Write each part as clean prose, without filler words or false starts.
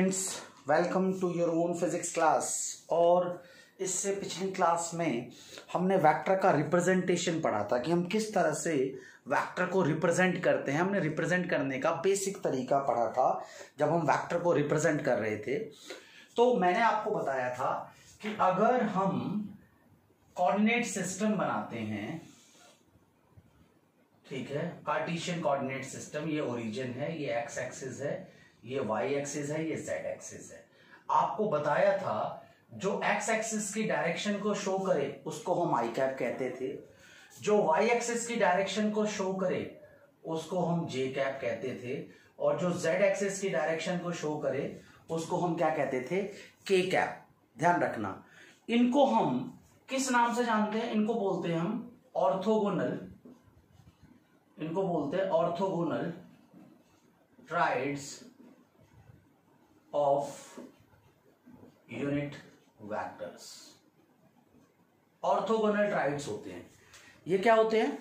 Students, welcome to your own physics class. और इससे पिछली क्लास में हमने वेक्टर का रिप्रेजेंटेशन पढ़ा था कि हम किस तरह से वेक्टर को रिप्रेजेंट करते हैं। हमने रिप्रेजेंट करने का बेसिक तरीका पढ़ा था जब हम वेक्टर को रिप्रेजेंट कर रहे थे। तो मैंने आपको बताया था कि अगर हम कोऑर्डिनेट सिस्टम बनाते हैं, ठीक है, कार्टेशियन कोऑर्डिनेट सिस्टम, ये ओरिजिन है, ये एक्स एक्सिस है, ये वाई एक्सिस है, ये जेड एक्सिस है। आपको बताया था जो एक्स एक्सिस की डायरेक्शन को शो करे उसको हम आई कैप कहते थे, जो वाई एक्सिस की डायरेक्शन को शो करे उसको हम जे कैप कहते थे, और जो जेड एक्सिस की डायरेक्शन को शो करे उसको हम क्या कहते थे, के कैप। ध्यान रखना, इनको हम किस नाम से जानते हैं? इनको बोलते हैं हम ऑर्थोगोनल, इनको बोलते हैं orthogonal triads of unit vectors. Orthogonal triads होते हैं, ये क्या होते हैं?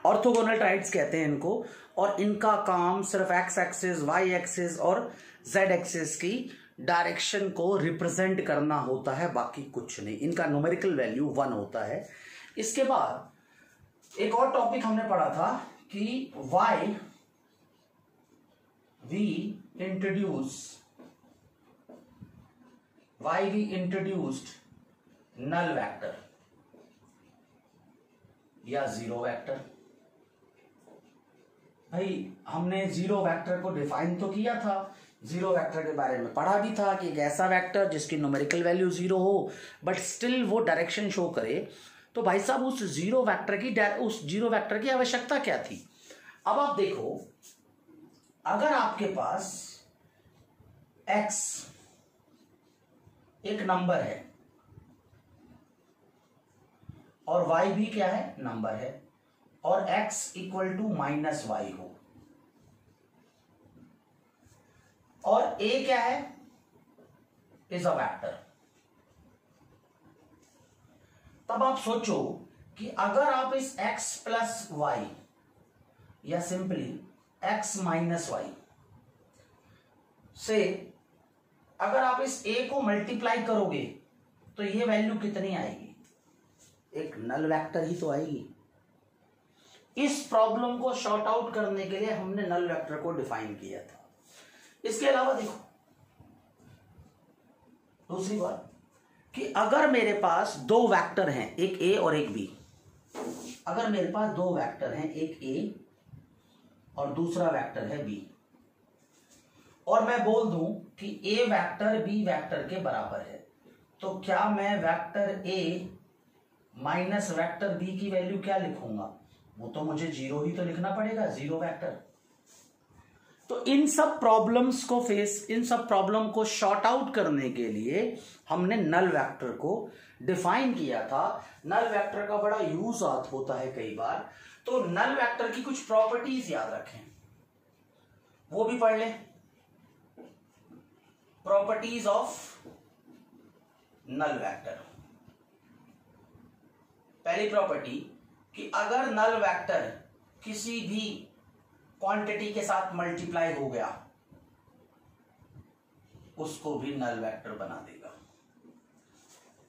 ऑर्थोगोनल ट्राइड्स कहते हैं इनको। और इनका काम सिर्फ एक्स एक्सिस, वाई एक्सिस और जेड एक्सिस की डायरेक्शन को रिप्रेजेंट करना होता है, बाकी कुछ नहीं। इनका न्यूमेरिकल वैल्यू 1 होता है। इसके बाद एक और टॉपिक हमने पढ़ा था कि why we introduced null vector या जीरो वेक्टर। भाई हमने जीरो वेक्टर को डिफाइन तो किया था, जीरो वेक्टर के बारे में पढ़ा भी था कि एक ऐसा वेक्टर जिसकी न्यूमेरिकल वैल्यू 0 हो बट स्टिल वो डायरेक्शन शो करे। तो भाई साहब उस जीरो वेक्टर की आवश्यकता क्या थी? अब आप देखो, अगर आपके पास x एक नंबर है और y भी क्या है, नंबर है, और x इक्वल टू -y हो, और a क्या है, इज अ वेक्टर, तब आप सोचो कि अगर आप इस x प्लस वाई या सिंपली x माइनस वाई से अगर आप इस a को मल्टीप्लाई करोगे तो ये वैल्यू कितनी आएगी? एक नल वेक्टर ही तो आएगी। इस प्रॉब्लम को शॉर्ट आउट करने के लिए हमने नल वेक्टर को डिफाइन किया था। इसके अलावा देखो दूसरी बात कि अगर मेरे पास दो वेक्टर हैं, एक a और एक b, अगर मेरे पास दो वेक्टर हैं, एक a और दूसरा वेक्टर है b, और मैं बोल दूं कि a वेक्टर b वेक्टर के बराबर है, तो क्या मैं vector a minus vector b की वैल्यू क्या लिखूंगा? वो तो मुझे 0 ही तो लिखना पड़ेगा, जीरो वेक्टर। तो इन सब प्रॉब्लम को शॉर्ट आउट करने के लिए हमने नल वेक्टर को डिफाइन किया था। नल वेक्टर का बड़ा यूज होता है कई बार, तो नल वेक्टर की कुछ प्रॉपर्टीज याद रखें, वो भी पढ़ लें। Properties of null vector. पहली प्रॉपर्टी कि अगर नल वेक्टर किसी भी क्वांटिटी के साथ मल्टीप्लाई हो गया उसको भी नल वेक्टर बना देगा।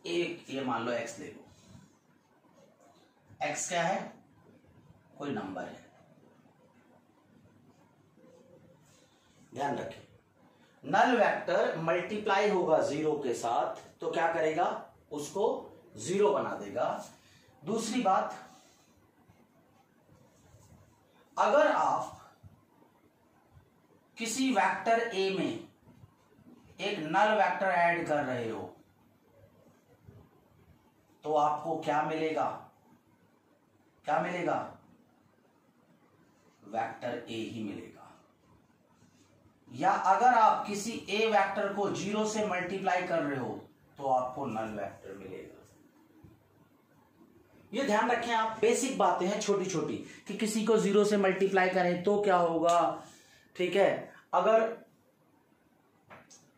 एक ये मान लो x ले लो, x क्या है, कोई नंबर है, ध्यान रखें। नल वेक्टर मल्टीप्लाई होगा 0 के साथ तो क्या करेगा, उसको 0 बना देगा। दूसरी बात, अगर आप किसी वेक्टर a में एक नल वेक्टर ऐड कर रहे हो तो आपको क्या मिलेगा, क्या मिलेगा? वेक्टर a ही मिलेगा। या अगर आप किसी a वेक्टर को 0 से मल्टीप्लाई कर रहे हो तो आपको नल वेक्टर मिलेगा। ये ध्यान रखें आप, बेसिक बातें हैं छोटी छोटी, कि किसी को 0 से मल्टीप्लाई करें तो क्या होगा, ठीक है। अगर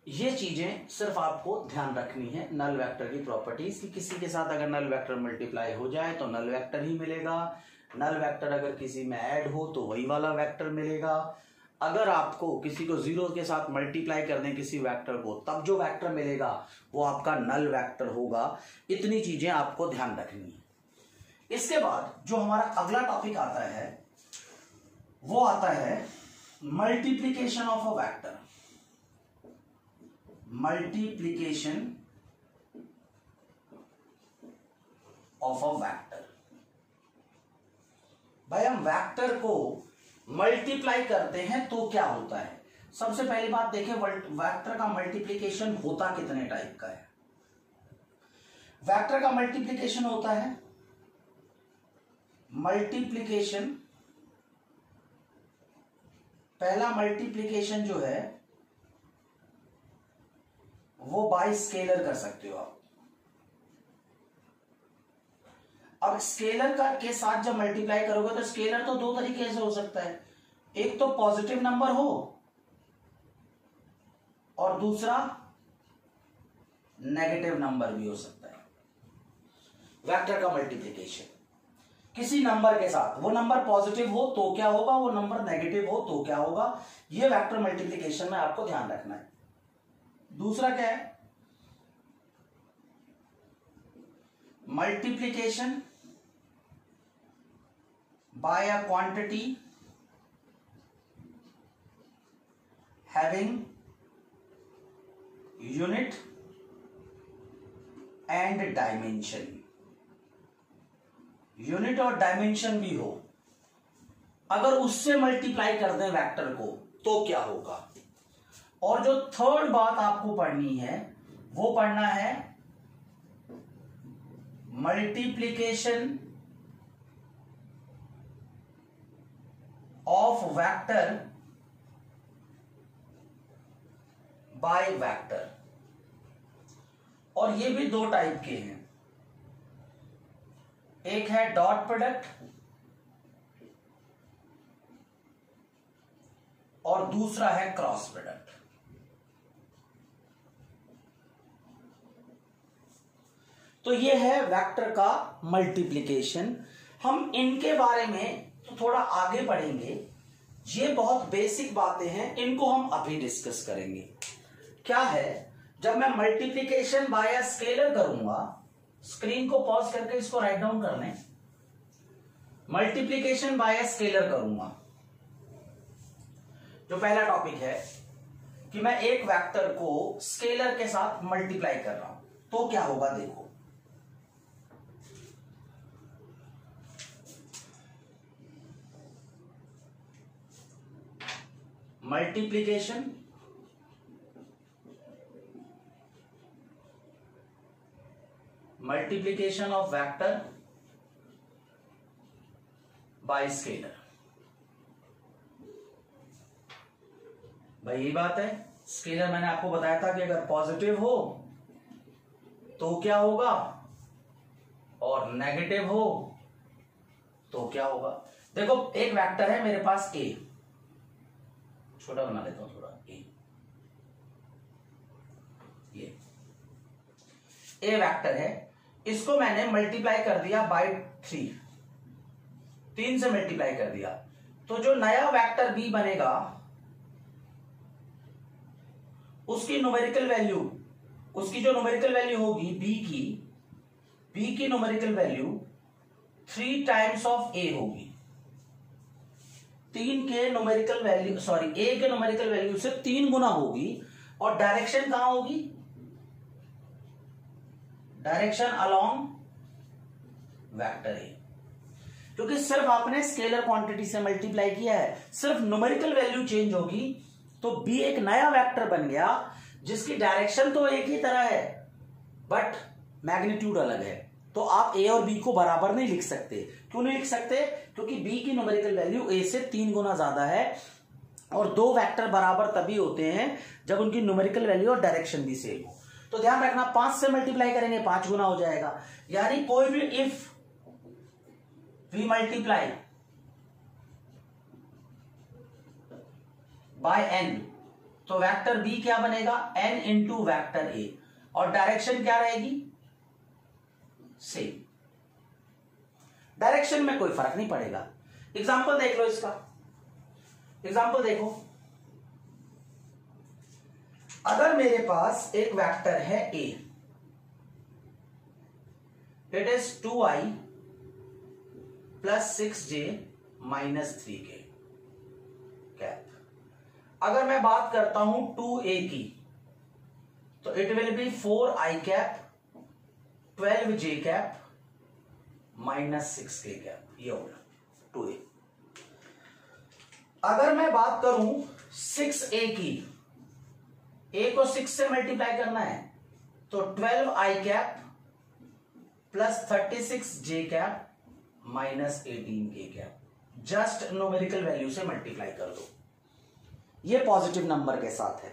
ये चीजें सिर्फ आपको ध्यान रखनी है, नल वेक्टर की प्रॉपर्टीज, कि किसी के साथ अगर नल वेक्टर मल्टीप्लाई हो जाए तो नल वेक्टर ही मिलेगा। नल वेक्टर अगर किसी में ऐड हो तो वही वाला वेक्टर मिलेगा। अगर आपको किसी को 0 के साथ मल्टीप्लाई कर दें किसी वेक्टर को, तब जो वेक्टर मिलेगा वो आपका नल वेक्टर होगा। इतनी चीजें आपको ध्यान रखनी है। इसके बाद जो हमारा अगला टॉपिक आता है वो आता है multiplication of a vector. Multiplication of a vector. भाई हम वेक्टर को मल्टीप्लाई करते हैं तो क्या होता है। सबसे पहली बात देखें, वेक्टर का मल्टीप्लिकेशन होता कितने टाइप का है। वेक्टर का मल्टीप्लिकेशन होता है, मल्टीप्लिकेशन, पहला मल्टीप्लिकेशन जो है वो बाय स्केलर कर सकते हो आप। अब स्केलर का के साथ जब मल्टीप्लाई करोगे तो स्केलर तो दो तरीके से हो सकता है, एक तो पॉजिटिव नंबर हो और दूसरा नेगेटिव नंबर भी हो सकता है। वेक्टर का मल्टीप्लिकेशन किसी नंबर के साथ, वो नंबर पॉजिटिव हो तो क्या होगा, वो नंबर नेगेटिव हो तो क्या होगा, ये वेक्टर मल्टीप्लिकेशन में आपको ध्यान रखना है। दूसरा क्या है, multiplication bye a quantity having unit and dimension. Unit और डायमेंशन भी हो, अगर उससे मल्टीप्लाई कर दें वेक्टर को तो क्या होगा। और जो थर्ड बात आपको पढ़नी है वो पढ़ना है multiplication of vector by vector. और ये भी दो टाइप के हैं, एक है डॉट प्रोडक्ट और दूसरा है क्रॉस प्रोडक्ट। तो ये है वेक्टर का मल्टीप्लिकेशन। हम इनके बारे में तो थोड़ा आगे पढ़ेंगे, ये बहुत बेसिक बातें हैं, इनको हम अभी डिस्कस करेंगे। क्या है, जब मैं मल्टीप्लिकेशन बाय स्केलर करूंगा, स्क्रीन को पॉज करके इसको राइट डाउन कर लें, मल्टीप्लिकेशन बाय स्केलर करूंगा, जो पहला टॉपिक है कि मैं एक वेक्टर को स्केलर के साथ मल्टीप्लाई कर रहा हूं तो क्या होगा। देखो, multiplication of vector by scalar. भाई यही बात है, स्केलर मैंने आपको बताया था कि अगर पॉजिटिव हो तो क्या होगा और नेगेटिव हो तो क्या होगा। देखो एक वेक्टर है मेरे पास ए, छोटा बना लेता हूं थोड़ा, ए वेक्टर है, इसको मैंने मल्टीप्लाई कर दिया बाय 3 से मल्टीप्लाई कर दिया, तो जो नया वेक्टर बी बनेगा उसकी न्यूमेरिकल वैल्यू, उसकी जो न्यूमेरिकल वैल्यू होगी बी की न्यूमेरिकल वैल्यू 3 टाइम्स ऑफ ए होगी। 3 के न्यूमेरिकल वैल्यू, सॉरी ए के न्यूमेरिकल वैल्यू से 3 गुना होगी। और डायरेक्शन कहां होगी, डायरेक्शन अलोंग वेक्टर ए, क्योंकि सिर्फ आपने स्केलर क्वांटिटी से मल्टीप्लाई किया है, सिर्फ न्यूमेरिकल वैल्यू चेंज होगी तो बी एक नया वेक्टर बन गया जिसकी डायरेक्शन तो एक ही तरह है बट मैग्नीट्यूड अलग है। तो आप ए और बी को बराबर नहीं लिख सकते। क्यों नहीं लिख सकते, क्योंकि बी की न्यूमेरिकल वैल्यू ए से 3 गुना ज्यादा है। और दो वेक्टर बराबर तभी होते हैं जब उनकी न्यूमेरिकल वैल्यू और डायरेक्शन भी सेम हो। तो ध्यान रखना, 5 से मल्टीप्लाई करेंगे 5 गुना हो जाएगा। यानी कोई भी if we multiply by n तो वेक्टर बी क्या बनेगा, एन इंटू वेक्टर ए, और डायरेक्शन क्या रहेगी, सेम। डायरेक्शन में कोई फर्क नहीं पड़ेगा। एग्जांपल देख लो इसका, एग्जाम्पल देखो, अगर मेरे पास एक वेक्टर है A, it is 2i plus 6j minus 3k cap. अगर मैं बात करता हूं 2a की, तो it will be 4i cap 12j cap minus 6k cap, ये होगा 2a। अगर मैं बात करूं 6a की, a को 6 से मल्टीप्लाई करना है, तो 12i cap plus 36j cap minus 18k cap, just numerical value से मल्टीप्लाई कर दो। ये पॉजिटिव नंबर के साथ है।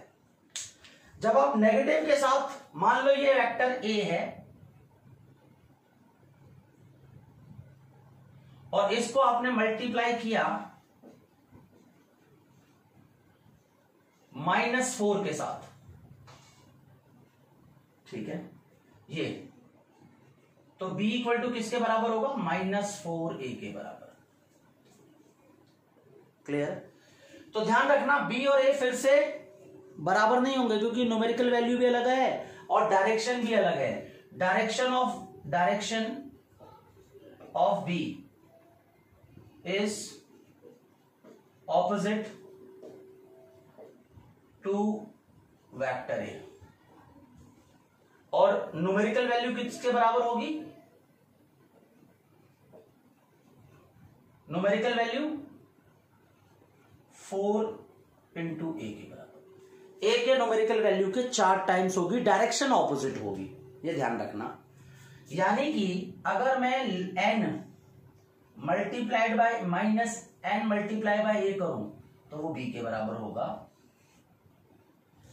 जब आप नेगेटिव के साथ, मान लो ये वेक्टर a है और इसको आपने मल्टीप्लाई किया -4 के साथ, ठीक है, ये तो b इक्वल टू किसके बराबर होगा? -4a के बराबर। क्लियर? तो ध्यान रखना b और a फिर से बराबर नहीं होंगे, क्योंकि न्यूमेरिकल वैल्यू भी अलग है और डायरेक्शन भी अलग है। Direction of b is opposite to vector a, और न्यूमेरिकल वैल्यू किसके बराबर होगी? न्यूमेरिकल वैल्यू 4 इंटू a के बराबर। a के न्यूमेरिकल वैल्यू के 4 टाइम्स होगी, डायरेक्शन ऑपोजिट होगी, ये ध्यान रखना। यानी कि अगर मैं n multiplied by -n multiply by a करूं, तो वो b के बराबर होगा।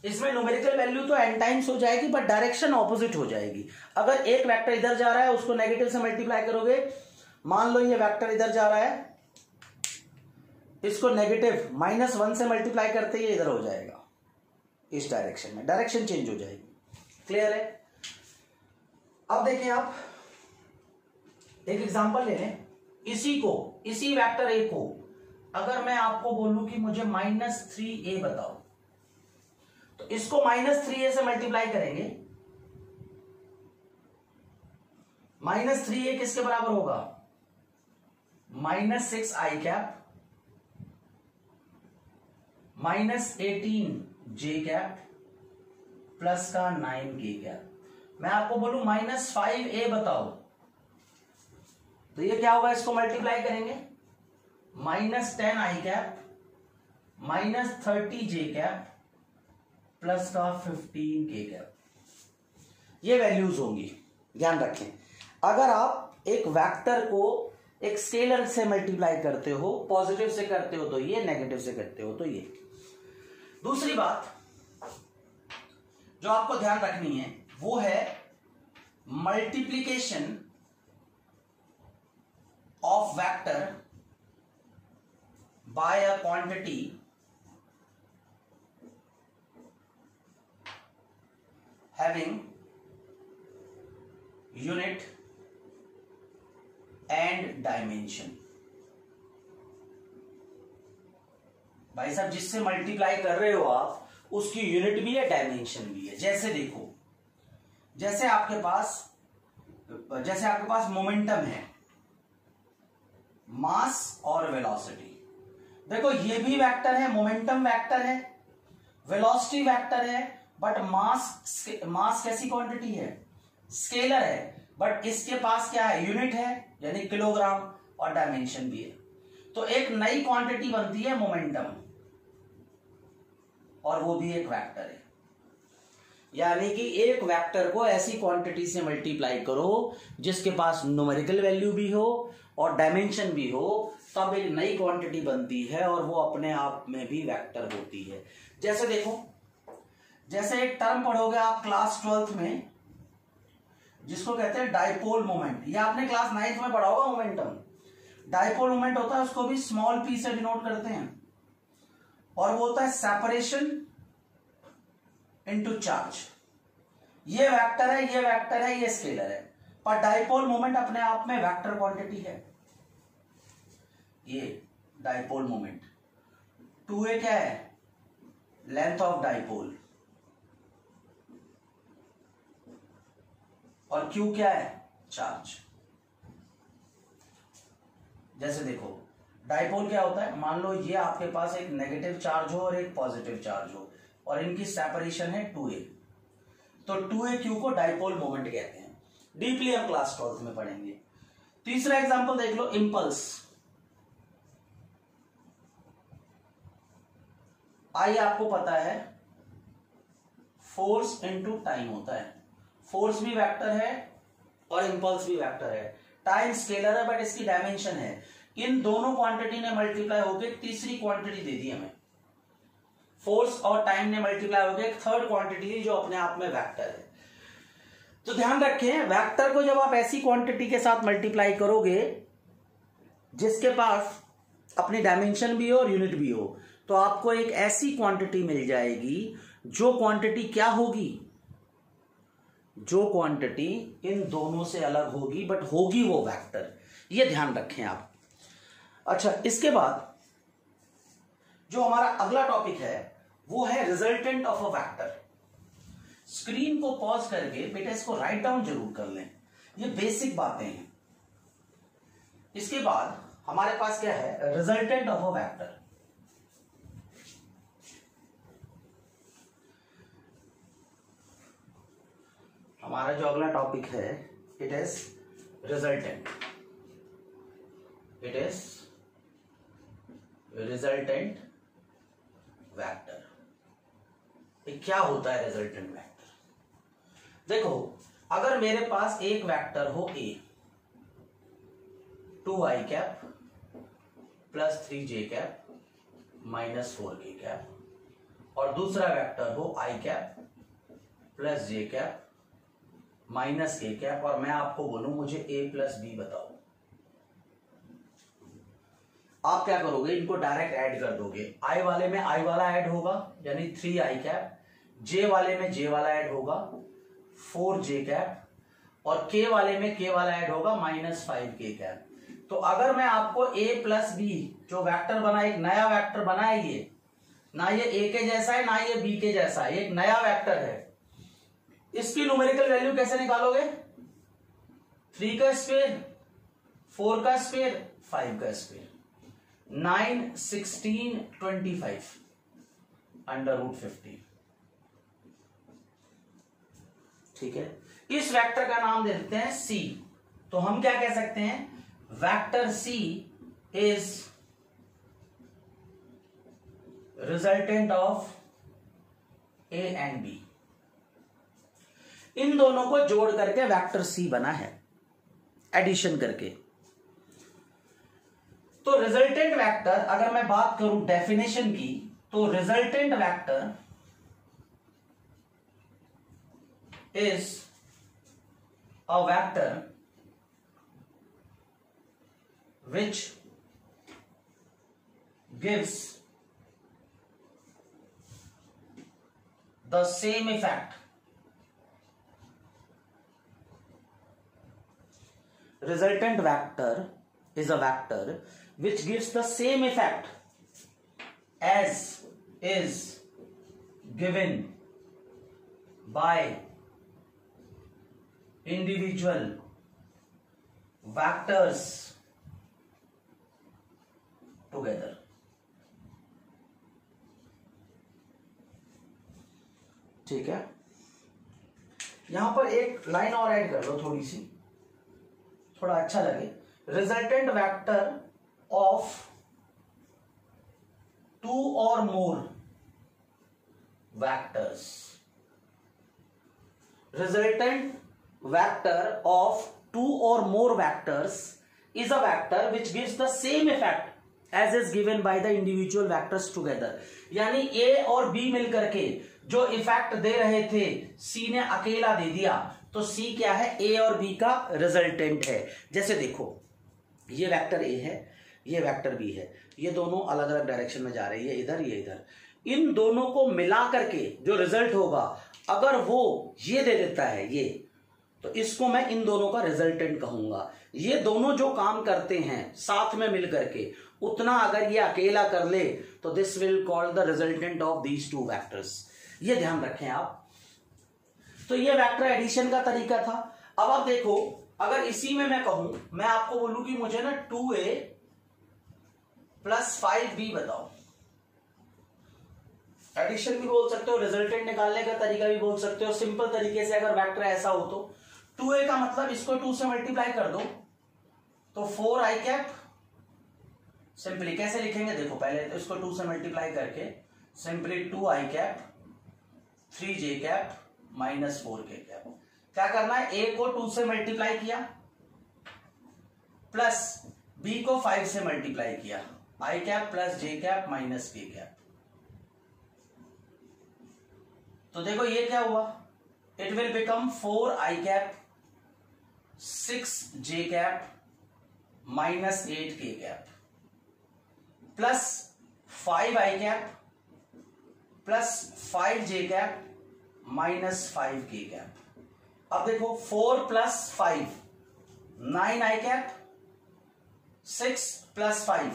इसमें न्यूमेरिकल वैल्यू तो n टाइम्स हो जाएगी, बट डायरेक्शन ऑपोजिट हो जाएगी। अगर एक वेक्टर इधर जा रहा है, उसको नेगेटिव से मल्टीप्लाई करोगे, मान लो ये वेक्टर इधर जा रहा है, इसको नेगेटिव -1 से मल्टीप्लाई करते ही इधर हो जाएगा, इस डायरेक्शन में, डायरेक्शन चेंज हो जाएगी। क्लियर है? अब देखें, आप एक एग्जांपल ले लें। इसी वेक्टर a को अगर मैं आपको बोलूं कि मुझे -3a बताओ, तो इसको -3a से मल्टीप्लाई करेंगे। -3a किसके बराबर होगा? -6i cap -18j cap plus का 9k कैप। मैं आपको बोलूं -5a बताओ, तो ये क्या होगा? इसको मल्टीप्लाई करेंगे, -10i cap -30j cap plus का 15k कैप। ये वैल्यूज होंगी, ध्यान रखें। अगर आप एक वेक्टर को एक स्केलर से मल्टीप्लाई करते हो, पॉजिटिव से करते हो तो ये, नेगेटिव से करते हो तो ये। दूसरी बात जो आपको ध्यान रखनी है वो है multiplication of vector by a quantity having unit and dimension। भाई साहब, जिससे मल्टीप्लाई कर रहे हो आप, उसकी यूनिट भी है, डायमेंशन भी है। जैसे देखो, जैसे आपके पास मोमेंटम है, मास और वेलोसिटी। देखो, ये भी वेक्टर है, मोमेंटम वेक्टर है, वेलोसिटी वेक्टर है, बट मास कैसी क्वांटिटी है? स्केलर है, बट इसके पास क्या है? यूनिट है, यानी किलोग्राम, और डायमेंशन भी है। तो एक नई क्वांटिटी बनती है मोमेंटम, और वो भी एक वेक्टर है। यानी कि एक वेक्टर को ऐसी क्वांटिटी से मल्टीप्लाई करो जिसके पास न्यूमेरिकल वैल्यू भी हो और डायमेंशन भी हो, तब एक नई क्वांटिटी बनती है, और वो अपने आप में भी वेक्टर होती है। जैसे देखो, जैसे एक टर्म पढ़ोगे आप क्लास 12th में, जिसको कहते हैं डाइपोल मोमेंट। ये आपने क्लास 9th में पढ़ा होगा, मोमेंटम। डाइपोल मोमेंट होता है, उसको भी स्मॉल p से डिनोट करते हैं, और वो होता है सेपरेशन इनटू चार्ज। ये वेक्टर है, ये वेक्टर है, ये स्केलर है, पर डाइपोल मोमेंट अपने आप में वेक्टर क्वांटिटी है। ये डाइपोल मोमेंट 2a क्या है, लेंथ ऑफ डाइपोल, और q क्या है, चार्ज। जैसे देखो डाइपोल क्या होता है, मान लो ये आपके पास एक नेगेटिव चार्ज हो और एक पॉजिटिव चार्ज हो और इनकी सेपरेशन है 2a, तो 2aq को डाइपोल मोमेंट कहते हैं। डीपली हम क्लास 12th में पढ़ेंगे। तीसरा एग्जांपल देख लो, इंपल्स। आई आपको पता है फोर्स इनटू टाइम होता है, फोर्स भी वेक्टर है और इंपल्स भी वेक्टर है। टाइम स्केलर है बट इसकी डायमेंशन है। इन दोनों क्वांटिटी ने मल्टीप्लाई होकर तीसरी क्वांटिटी दे दी हमें, फोर्स और टाइम ने मल्टीप्लाई होकर एक थर्ड क्वांटिटी जो अपने आप में वेक्टर है। तो ध्यान रखें, वेक्टर को जब आप ऐसी क्वांटिटी के साथ मल्टीप्लाई करोगे जिसके पास अपनी डायमेंशन भी हो और यूनिट भी हो, तो आपको एक ऐसी क्वांटिटी मिल जाएगी जो क्वांटिटी क्या होगी, जो क्वांटिटी इन दोनों से अलग होगी बट होगी वो वेक्टर। ये ध्यान रखें आप। अच्छा, इसके बाद जो हमारा अगला टॉपिक है वो है resultant of a vector. Screen को पॉज करके बेटा इसको राइट डाउन जरूर कर लें, ये बेसिक बातें हैं। इसके बाद हमारे पास क्या है, रिजल्टेंट ऑफ अ वेक्टर। हमारा जो अगला टॉपिक है it is resultant, it is resultant vector. क्या होता है रिजल्टेंट वेक्टर? देखो, अगर मेरे पास एक वेक्टर हो a 2i cap plus 3j cap minus 4k cap, और दूसरा वेक्टर हो i cap plus j cap minus k cap, और मैं आपको बोलूं मुझे a प्लस b बताओ, आप क्या करोगे, इनको डायरेक्ट ऐड कर दोगे। i वाले में i वाला ऐड होगा यानी 3i कैप, j वाले में j वाला ऐड होगा 4j कैप, और k वाले में k वाला ऐड होगा माइनस 5k कैप। तो अगर मैं आपको a प्लस बी जो वेक्टर बना, एक नया वेक्टर बना है, ये ना ये a के जैसा है ना ये b के जैसा है, एक नया वेक्टर है, इसकी न्यूमेरिकल वैल्यू कैसे निकालोगे? 3 का स्क्वायर, 4 का स्क्वायर, 5 का स्क्वायर, 9, 16, 25 अंडर रूट 50। ठीक है, इस वेक्टर का नाम दे देते हैं c। तो हम क्या कह सकते हैं, vector c is resultant of a and b। इन दोनों को जोड़ करके वेक्टर c बना है, एडिशन करके। तो रिजल्टेंट वेक्टर, अगर मैं बात करूं डेफिनेशन की, तो resultant vector is a vector which gives the same effect. Resultant vector is a vector which gives the same effect as is given by individual vectors together। ठीक है, यहां पर एक लाइन और ऐड कर लो थोड़ी सी, थोड़ा अच्छा लगे। Resultant vector of 2 or more vectors। Resultant vector of 2 or more vectors is a vector which gives the same effect as is given by the individual vectors together। यानी a और b मिलकर के जो इफेक्ट दे रहे थे c ने अकेला दे दिया, तो c क्या है, a और b का रिजल्टेंट है। जैसे देखो, ये वेक्टर a है, ये वेक्टर b है, ये दोनों अलग अलग डायरेक्शन में जा रहे हैं, ये इधर ये इधर। इन दोनों को मिला करके जो रिजल्ट होगा, अगर वो ये दे देता है ये, तो इसको मैं इन दोनों का रिजल्टेंट कहूंगा। ये दोनों जो काम करते हैं साथ में मिलकर के, उतना अगर ये अकेला कर ले तो this will call the resultant of these two vectors. ये ध्यान रखें आप। तो ये वेक्टर एडिशन का तरीका था। अब आप देखो, अगर इसी में मैं कहूं, मैं आपको बोलूं कि मुझे ना 2a + 5b बताओ, एडिशन भी बोल सकते हो, रिजल्टेंट निकालने का तरीका भी बोल सकते हो। सिंपल तरीके से अगर वेक्टर ऐसा हो तो 2a का मतलब इसको 2 से मल्टीप्लाई कर दो तो 4i कैप। सिंपली कैसे लिखेंगे देखो, पहले तो इसको 2 से मल्टीप्लाई करके simply 2i cap 3j cap -4k cap. क्या करना है, a को 2 से मल्टीप्लाई किया प्लस b को 5 से मल्टीप्लाई किया, i cap plus j cap -k cap. तो देखो ये क्या हुआ, it will become 4i cap 6j cap -8k cap plus 5i cap plus 5j cap -5k cap. अब देखो 4 + 5 9i cap, 6 + 5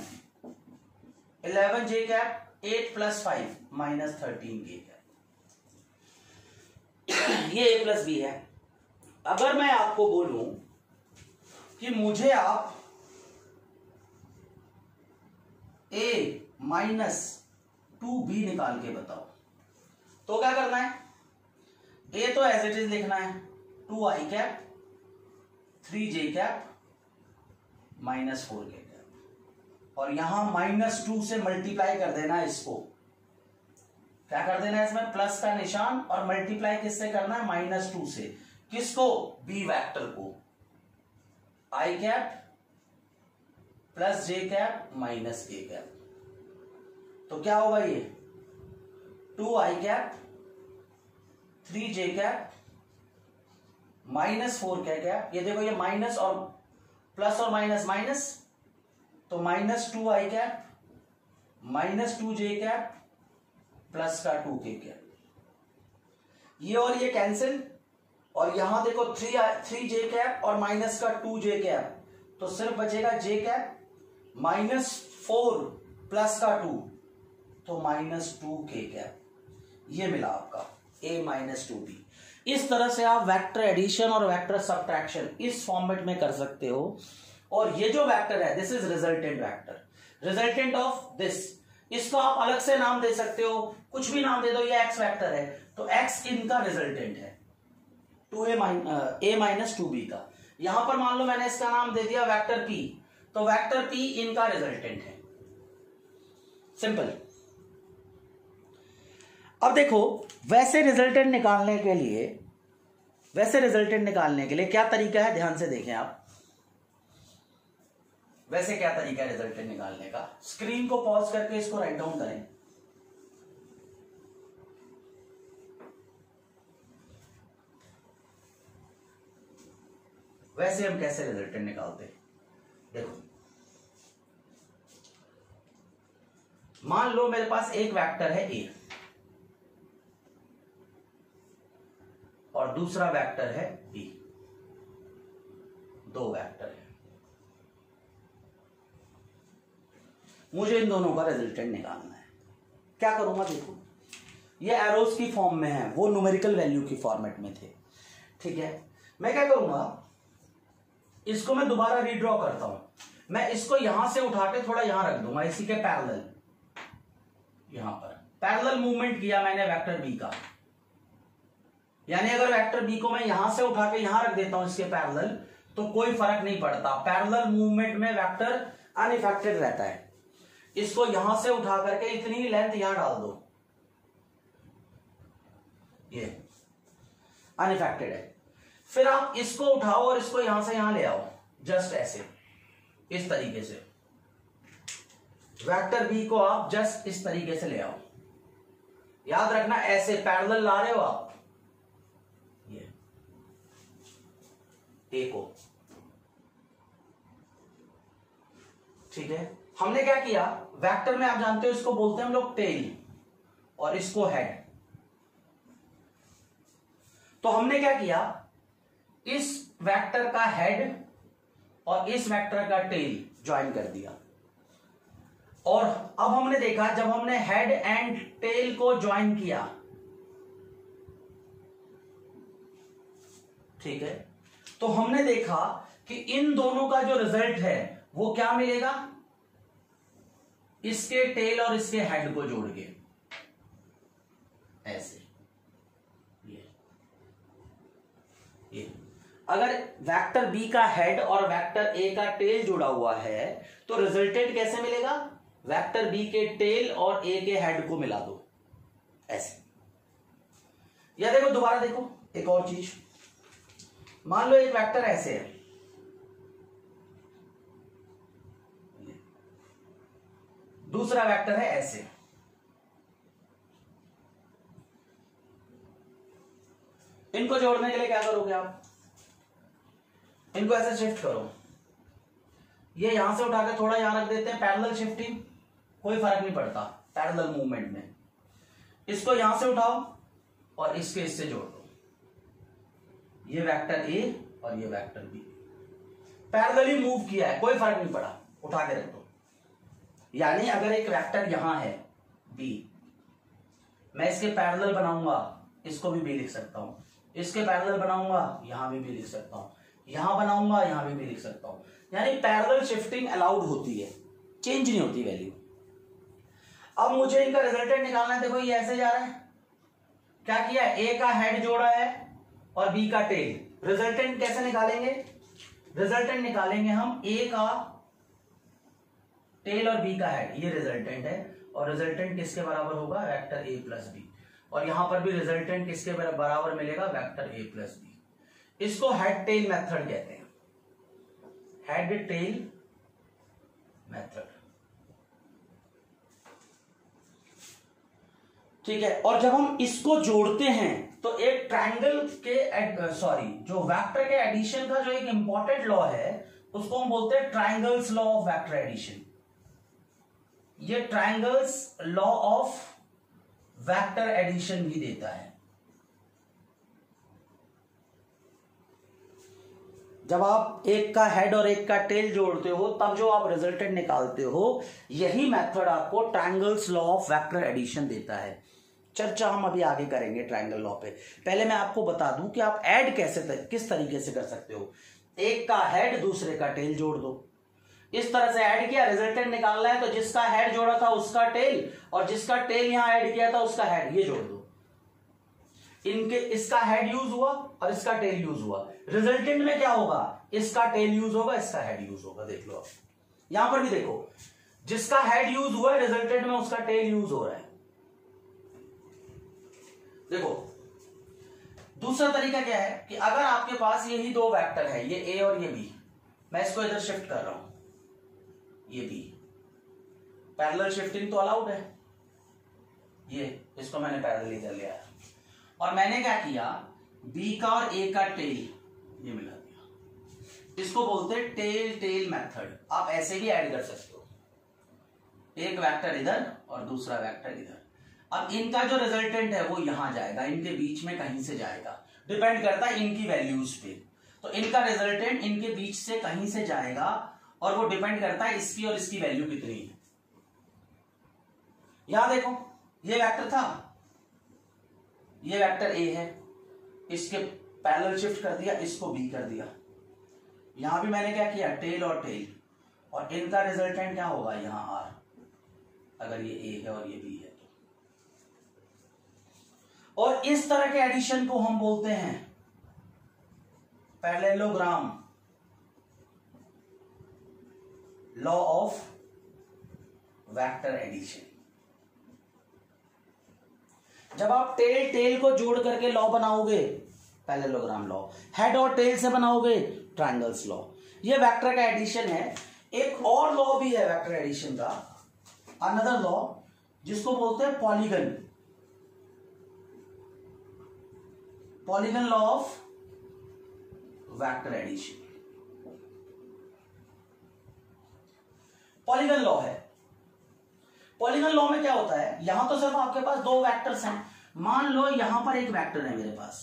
11j cap, 8 + 5 -13k cap. ये a + b है। अगर मैं आपको बोलूं कि मुझे आप a - 2b निकाल के बताओ, तो क्या करना है, a तो एज इट इज लिखना है 2i cap 3j cap -4k cap, और यहां -2 से मल्टीप्लाई कर देना है इसको। क्या कर देना है इसमें, प्लस का निशान, और मल्टीप्लाई किससे करना है, -2 से। किसको, b वेक्टर को, i cap plus j cap -k cap. तो क्या होगा ये 2i cap 3j cap -4k cap. ये देखो ये माइनस और प्लस और माइनस माइनस, तो -2i cap -2j cap plus का 2k कैप। ये और ये कैंसिल, और यहां देखो 3j कैप और माइनस का 2j कैप, तो सिर्फ बचेगा j कैप -4 प्लस का 2, तो -2k कैप। ये मिला आपका a - 2b। इस तरह से आप वेक्टर एडिशन और वेक्टर सब्ट्रैक्शन इस फॉर्मेट में कर सकते हो। और ये जो वेक्टर है, this is resultant vector, resultant of this. इसको आप अलग से नाम दे सकते हो, कुछ भी नाम दे दो, ये x वेक्टर है तो x इनका रिजल्टेंट है 2a - 2b का। यहां पर मान लो मैंने इसका नाम दे दिया वेक्टर p, तो वेक्टर p इनका रिजल्टेंट है। सिंपल। अब देखो, वैसे रिजल्टेंट निकालने के लिए क्या तरीका है, ध्यान से देखें आप। वैसे क्या तरीका है रिजल्टेंट निकालने का, स्क्रीन को पॉज करके इसको राइट डाउन करें। वैसे हम कैसे रिजल्टेंट निकालते हैं, देखो मान लो मेरे पास एक वेक्टर है a और दूसरा वेक्टर है b, दो वेक्टर है। मुझे इन दोनों का रिजल्टेंट निकालना है। क्या करूंगा, देखो ये एरोस की फॉर्म में है, वो न्यूमेरिकल वैल्यू की फॉर्मेट में थे, ठीक है। मैं क्या करूंगा, इसको मैं दोबारा रीड्रॉ करता हूं। मैं इसको यहां से उठा के थोड़ा यहां रख दूंगा, इसी के पैरेलल, यहां पर पैरेलल मूवमेंट किया मैंने वेक्टर बी का। यानी अगर वेक्टर बी को मैं यहां से उठा के यहां रख देता हूं इसके पैरेलल, तो कोई फर्क नहीं पड़ता, पैरेलल मूवमेंट में वेक्टर अनइफेक्टेड रहता है। इसको यहां से उठा करके इतनी लेंथ यहां डाल दो, ये अनइफेक्टेड है। फिर आप इसको उठाओ और इसको यहां से यहां ले आओ, जस्ट ऐसे, इस तरीके से। वेक्टर बी को आप जस्ट इस तरीके से ले आओ, याद रखना ऐसे पैरेलल ला रहे हो आप, ये ए को, ठीक है। हमने क्या किया, वेक्टर में आप जानते हो इसको बोलते हैं हम लोग टेल, और इसको हेड। तो हमने क्या किया, इस वेक्टर का हेड और इस वेक्टर का टेल ज्वाइन कर दिया। और अब हमने देखा जब हमने हेड एंड टेल को ज्वाइन किया, ठीक है, तो हमने देखा कि इन दोनों का जो रिजल्ट है वो क्या मिलेगा, इसके टेल और इसके हेड को जोड़ के ऐसे ये अगर वेक्टर बी का हेड और वेक्टर ए का टेल जुड़ा हुआ है तो रिजल्टेंट कैसे मिलेगा, वेक्टर बी के टेल और ए के हेड को मिला दो ऐसे। या देखो दोबारा देखो एक और चीज, मान लो एक वेक्टर ऐसे है, दूसरा वेक्टर है ऐसे, इनको जोड़ने के लिए क्या करोगे आप, इनको ऐसे शिफ्ट करो, ये यहां से उठा के थोड़ा यहां रख देते हैं, पैरेलल शिफ्टिंग, कोई फर्क नहीं पड़ता पैरेलल मूवमेंट में। इसको यहां से उठाओ और इसके इससे जोड़ दो, ये वेक्टर ए और ये वेक्टर बी, पैरेलली मूव किया है, कोई फर्क नहीं पड़ा, उठा के रख दो। यानी अगर एक वेक्टर यहां है बी, मैं इसके पैरेलल बनाऊंगा, इसको भी लिख सकता हूं, इसके पैरेलल बनाऊंगा यहां भी लिख सकता हूं, यहां बनाऊंगा यहां भी लिख सकता हूं। यानी पैरेलल शिफ्टिंग अलाउड होती है, चेंज नहीं होती वैल्यू। अब मुझे इनका रिजल्टेंट निकालना है, देखो ये ऐसे जा रहा है, क्या किया, ए का हेड जोड़ा है और बी का टेल। रिजल्टेंट कैसे निकालेंगे, रिजल्टेंट निकालेंगे हम ए का टेल और बी का हेड, ये रिजल्टेंट है, और रिजल्टेंट किसके बराबर होगा, वेक्टर ए प्लस बी, और यहां पर भी रिजल्टेंट किसके बराबर मिलेगा, वेक्टर ए प्लस बी। इसको हेड टेल मेथड कहते हैं, हेड टेल मेथड, ठीक है। और जब हम इसको जोड़ते हैं तो एक ट्रायंगल के जो वेक्टर के एडिशन का जो एक इंपॉर्टेंट लॉ है उसको हम बोलते हैं triangles law of vector addition. ये triangles law of vector addition भी देता है। जब आप एक का हेड और एक का टेल जोड़ते हो तब जो आप रिजल्टेंट निकालते हो, यही मेथड आपको triangles law of vector addition देता है। चर्चा हम अभी आगे करेंगे ट्रायंगल लॉ पे। पहले मैं आपको बता दूं कि आप ऐड किस तरीके से कर सकते हो। एक का हेड दूसरे का टेल जोड़ दो, इस तरह से ऐड किया, रिजल्टेंट निकालना है तो जिसका हेड जोड़ा था उसका टेल और जिसका टेल यहां ऐड किया था उसका हेड, ये जोड़ दो। इनके इसका हेड यूज हुआ और इसका टेल यूज हुआ, रिजल्टेंट में क्या होगा, इसका टेल यूज होगा, इसका हेड यूज होगा। देख लो आप यहां पर भी देखो, जिसका हेड यूज हुआ है रिजल्टेंट में उसका टेल यूज हो रहा है। देखो दूसरा तरीका क्या है कि अगर आपके पास यही दो वेक्टर है, ये ए और ये बी, मैं इसको इधर शिफ्ट कर रहा हूं, ये बी, पैरेलल शिफ्टिंग तो अलाउड है, ये इसको मैंने पैरेलल इधर ले आया और मैंने क्या किया, बी का और ए का टेल ये मिला दिया। इसको बोलते हैं टेल टेल मेथड। आप ऐसे भी ऐड कर सकते हो, एक वेक्टर इधर और दूसरा वेक्टर इधर। अब इनका जो रिजल्टेंट है वो यहां जाएगा, इनके बीच में कहीं से जाएगा, डिपेंड करता है इनकी वैल्यूज पे। तो इनका रिजल्टेंट इनके बीच से कहीं से जाएगा और वो डिपेंड करता है इसकी और इसकी वैल्यू कितनी है। यहां देखो ये वेक्टर था, ये वेक्टर ए है, इसके पैरेलल शिफ्ट कर दिया, इसको बी कर दिया। यहां भी मैंने क्या किया, टेल और टेल, और इनका रिजल्टेंट क्या होगा यहां आर, अगर ये ए है और ये बी है तो। और इस तरह के एडिशन को हम बोलते हैं parallelogram law of vector addition. जब आप टेल टेल को जोड़ करके लॉ बनाओगे पैरेललोग्राम लॉ, हेड और टेल से बनाओगे ट्रायंगल्स लॉ। ये वेक्टर का एडिशन है। एक और लॉ भी है वेक्टर एडिशन का, अनदर लॉ, जिसको बोलते हैं polygon, polygon law of vector addition. Polygon law है। पॉलीगन लॉ में क्या होता है, यहां तो सिर्फ आपके पास दो वेक्टर्स हैं। मान लो यहां पर एक वेक्टर है मेरे पास,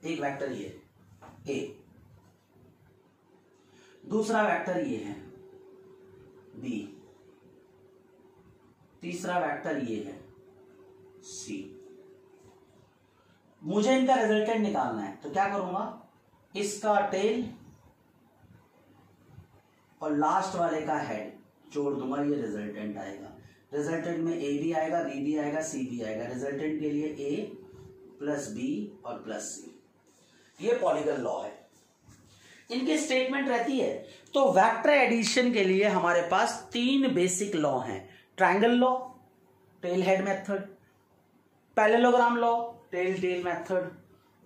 एक वेक्टर ये ए, दूसरा वेक्टर ये है बी, तीसरा वेक्टर ये है सी। मुझे इनका रिजल्टेंट निकालना है, तो क्या करूंगा, इसका टेल और लास्ट वाले का हेड जोड़ दूंगा, ये रिजल्टेंट आएगा। रिजल्टेंट में ए भी आएगा, बी भी आएगा, सी भी आएगा। रिजल्टेंट के लिए ए प्लस बी और प्लस सी। ये पॉलीगन लॉ है, इनकी स्टेटमेंट रहती है। तो वेक्टर एडिशन के लिए हमारे पास 3 बेसिक लॉ हैं। Triangle law, tail head method, parallelogram law, tail tail method,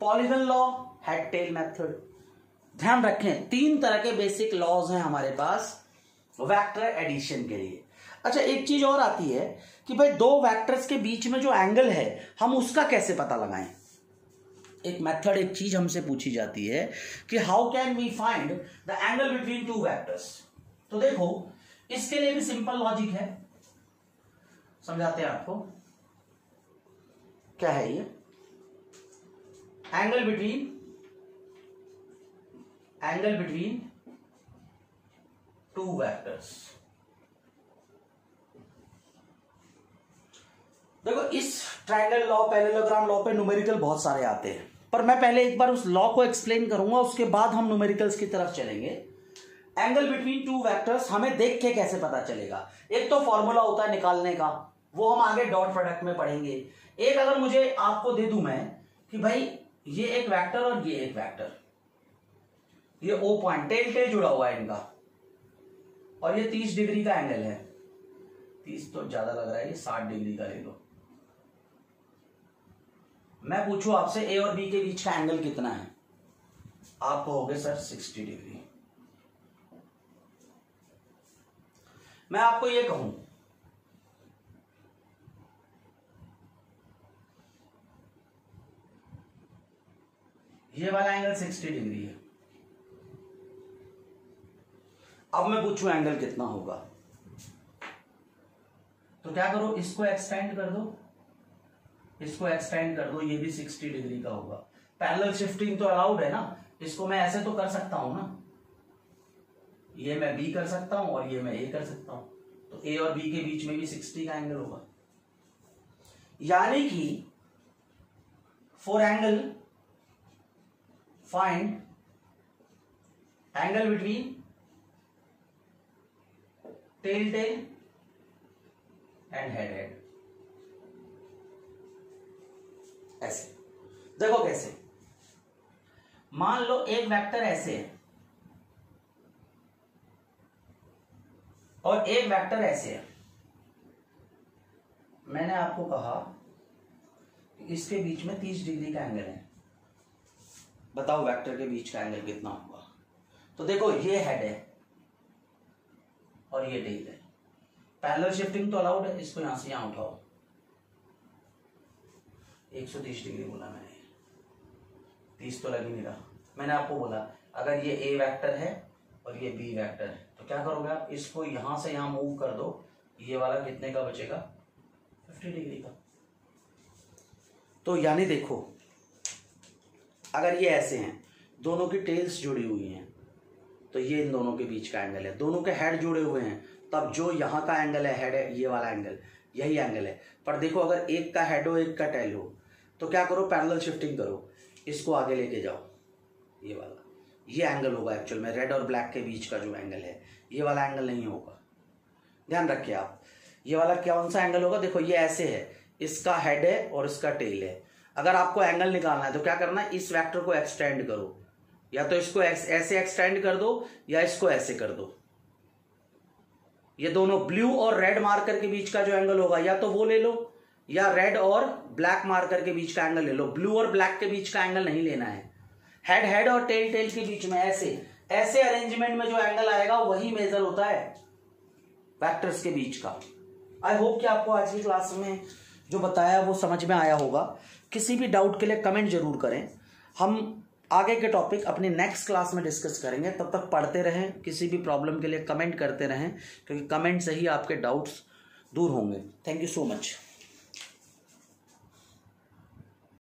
polygon law, head tail method. ध्यान रखें 3 तरह के बेसिक लॉज हैं हमारे पास वेक्टर एडिशन के लिए। अच्छा, एक चीज और आती है कि भाई दो वेक्टर्स के बीच में जो एंगल है हम उसका कैसे पता लगाएं। एक मेथड, एक चीज हमसे पूछी जाती है कि how can we find the angle between two vectors. तो देखो इसके लिए भी सिंपल लॉजिक है, समझाते हैं आपको। क्या है ये एंगल बिटवीन टू वेक्टर्स। देखो इस ट्रायंगल लॉ, पैरेललोग्राम लॉ पे न्यूमेरिकल बहुत सारे आते हैं, पर मैं पहले एक बार उस लॉ को एक्सप्लेन करूंगा, उसके बाद हम न्यूमेरिकल्स की तरफ चलेंगे। एंगल बिटवीन टू वेक्टर्स हमें देख के कैसे पता चलेगा। एक तो फॉर्मूला होता है निकालने का, वो हम आगे डॉट प्रोडक्ट में पढ़ेंगे। एक अगर मुझे आपको दे दूं मैं कि भाई ये एक वेक्टर और ये एक वेक्टर, ये ओ पॉइंट टेल टेल जुड़ा हुआ है इनका, और ये 30 डिग्री का एंगल है। 30 तो ज्यादा लग रहा है, ये 60 डिग्री का ले लो। मैं पूछूं आपसे ए और बी के बीच का एंगल कितना है, आप कहोगे सर 60 डिग्री। मैं आपको ये कहूं ये वाला एंगल 60 डिग्री है, अब मैं पूछूं एंगल कितना होगा, तो क्या करो, इसको एक्सटेंड कर दो, इसको एक्सटेंड कर दो, ये भी 60 डिग्री का होगा। पैरेलल शिफ्टिंग तो अलाउड है ना, इसको मैं ऐसे तो कर सकता हूं ना, ये मैं बी कर सकता हूं और ये मैं ए कर सकता हूं, तो ए और बी के बीच में भी 60 का एंगल होगा। यानी कि for angle find angle between tail tail and head head. ऐसे देखो कैसे, मान लो एक वेक्टर ऐसे है और एक वेक्टर ऐसे है। मैंने आपको कहा कि इसके बीच में 30 डिग्री का एंगल है, बताओ वेक्टर के बीच का एंगल कितना होगा। तो देखो ये हेड है और ये टेल है। पैरेलल शिफ्टिंग तो अलाउड है, इसको यहां से यहां उठाओ, 130 डिग्री बोला मैंने, 30 तो लग ही नहीं रहा। मैंने आपको बोला अगर ये ए वेक्टर है और ये बी वेक्टर है, तो क्या करोगे आप, इसको यहां से यहां मूव कर दो, ये वाला कितने का बचेगा, 50 डिग्री का। तो यानी देखो अगर ये ऐसे हैं, दोनों की टेल्स जुड़ी हुई हैं, तो ये इन दोनों के बीच का एंगल है। दोनों के हेड जुड़े हुए हैं, तब जो यहाँ का एंगल है हेड है, ये वाला एंगल, यही एंगल है। पर देखो अगर एक का हेड हो एक का टेल हो, तो क्या करो, पैरेलल शिफ्टिंग करो, इसको आगे लेके जाओ, ये वाला, ये एंगल होगा एक्चुअल में रेड और ब्लैक के बीच का जो एंगल है, ये वाला एंगल नहीं होगा। ध्यान रखिए आप, ये वाला कौन सा एंगल होगा, देखो ये ऐसे है, इसका हेड है और इसका टेल है। अगर आपको एंगल निकालना है तो क्या करना है, इस वेक्टर को एक्सटेंड करो, या तो इसको ऐसे एक्सटेंड कर दो या इसको ऐसे कर दो। ये दोनों ब्लू और रेड मार्कर के बीच का जो एंगल होगा, या तो वो ले लो या रेड और ब्लैक मार्कर के बीच का एंगल ले लो। ब्लू और ब्लैक के बीच का एंगल नहीं लेना है। हेड हेड और टेल टेल के बीच में ऐसे अरेंजमेंट में जो एंगल आएगा वही मेजर होता है वेक्टर्स के बीच का। आई होप कि आपको आज की क्लास में जो बताया वो समझ में आया होगा। किसी भी डाउट के लिए कमेंट जरूर करें, हम आगे के टॉपिक अपने नेक्स्ट क्लास में डिस्कस करेंगे। तब तक पढ़ते रहें, किसी भी प्रॉब्लम के लिए कमेंट करते रहें, क्योंकि कमेंट से ही आपके डाउट्स दूर होंगे। Thank you so much.